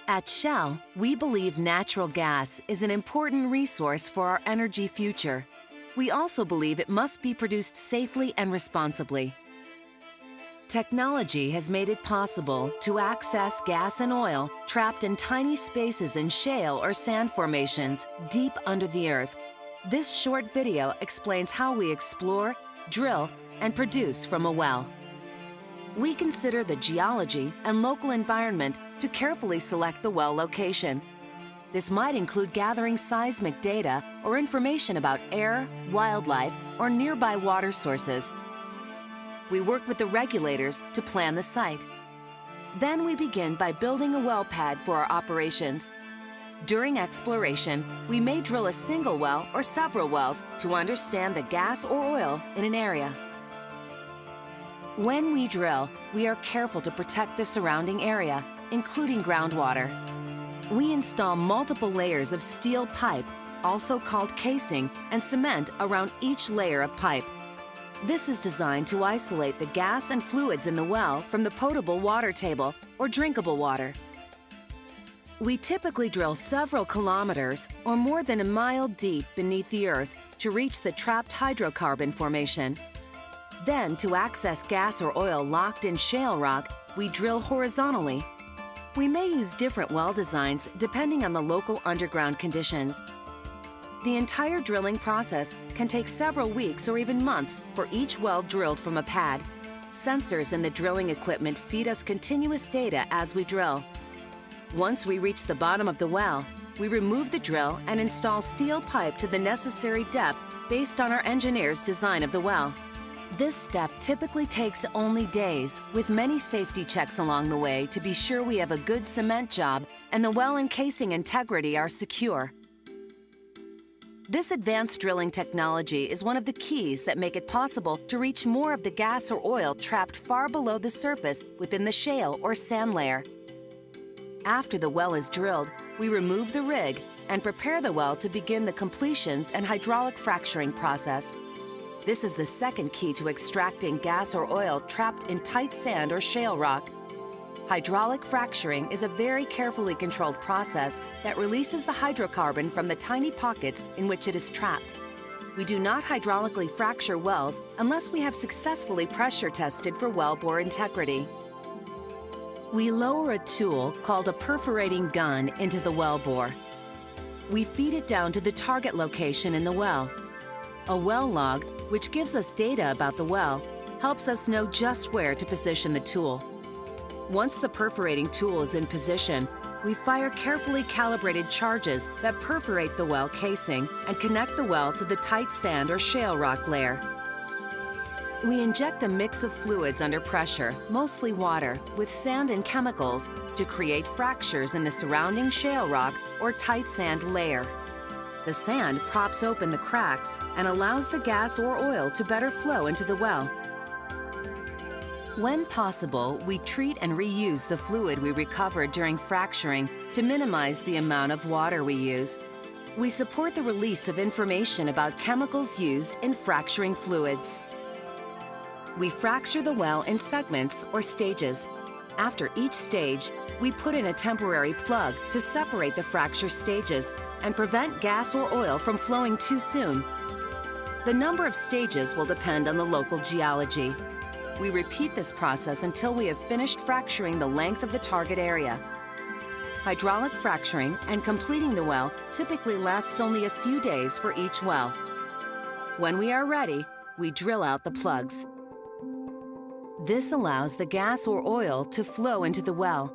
At Shell, we believe natural gas is an important resource for our energy future. We also believe it must be produced safely and responsibly. Technology has made it possible to access gas and oil trapped in tiny spaces in shale or sand formations deep under the earth. This short video explains how we explore, drill, and produce from a well. We consider the geology and local environment to carefully select the well location. This might include gathering seismic data or information about air, wildlife, or nearby water sources. We work with the regulators to plan the site. Then we begin by building a well pad for our operations. During exploration, we may drill a single well or several wells to understand the gas or oil in an area. When we drill, we are careful to protect the surrounding area, including groundwater. We install multiple layers of steel pipe, also called casing, and cement around each layer of pipe. This is designed to isolate the gas and fluids in the well from the potable water table or drinkable water. We typically drill several kilometers or more than a mile deep beneath the earth to reach the trapped hydrocarbon formation. Then, to access gas or oil locked in shale rock, we drill horizontally. We may use different well designs depending on the local underground conditions. The entire drilling process can take several weeks or even months for each well drilled from a pad. Sensors in the drilling equipment feed us continuous data as we drill. Once we reach the bottom of the well, we remove the drill and install steel pipe to the necessary depth based on our engineer's design of the well. This step typically takes only days, with many safety checks along the way to be sure we have a good cement job and the well and casing integrity are secure. This advanced drilling technology is one of the keys that make it possible to reach more of the gas or oil trapped far below the surface within the shale or sand layer. After the well is drilled, we remove the rig and prepare the well to begin the completions and hydraulic fracturing process. This is the second key to extracting gas or oil trapped in tight sand or shale rock. Hydraulic fracturing is a very carefully controlled process that releases the hydrocarbon from the tiny pockets in which it is trapped. We do not hydraulically fracture wells unless we have successfully pressure tested for wellbore integrity. We lower a tool called a perforating gun into the wellbore. We feed it down to the target location in the well. A well log, which gives us data about the well, helps us know just where to position the tool. Once the perforating tool is in position, we fire carefully calibrated charges that perforate the well casing and connect the well to the tight sand or shale rock layer. We inject a mix of fluids under pressure, mostly water, with sand and chemicals to create fractures in the surrounding shale rock or tight sand layer. The sand props open the cracks and allows the gas or oil to better flow into the well. When possible, we treat and reuse the fluid we recovered during fracturing to minimize the amount of water we use. We support the release of information about chemicals used in fracturing fluids. We fracture the well in segments or stages. After each stage, we put in a temporary plug to separate the fracture stages and prevent gas or oil from flowing too soon. The number of stages will depend on the local geology. We repeat this process until we have finished fracturing the length of the target area. Hydraulic fracturing and completing the well typically lasts only a few days for each well. When we are ready, we drill out the plugs. This allows the gas or oil to flow into the well.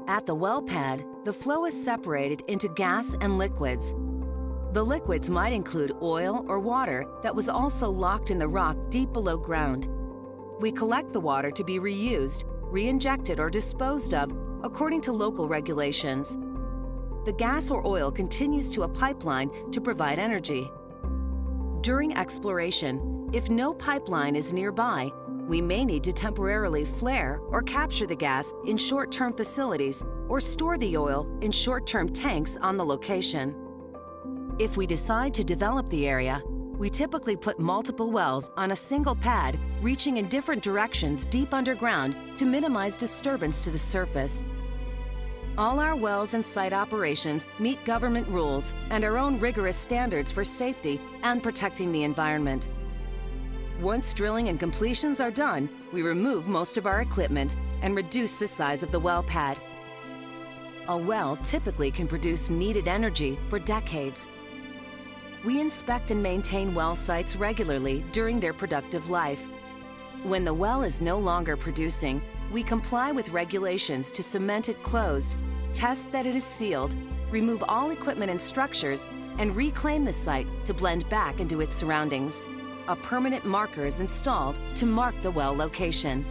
At the well pad, the flow is separated into gas and liquids. The liquids might include oil or water that was also locked in the rock deep below ground. We collect the water to be reused, re-injected, or disposed of according to local regulations. The gas or oil continues to a pipeline to provide energy. During exploration, if no pipeline is nearby, we may need to temporarily flare or capture the gas in short-term facilities or store the oil in short-term tanks on the location. If we decide to develop the area, we typically put multiple wells on a single pad, reaching in different directions deep underground to minimize disturbance to the surface. All our wells and site operations meet government rules and our own rigorous standards for safety and protecting the environment. Once drilling and completions are done, we remove most of our equipment and reduce the size of the well pad. A well typically can produce needed energy for decades. We inspect and maintain well sites regularly during their productive life. When the well is no longer producing, we comply with regulations to cement it closed, test that it is sealed, remove all equipment and structures, and reclaim the site to blend back into its surroundings. A permanent marker is installed to mark the well location.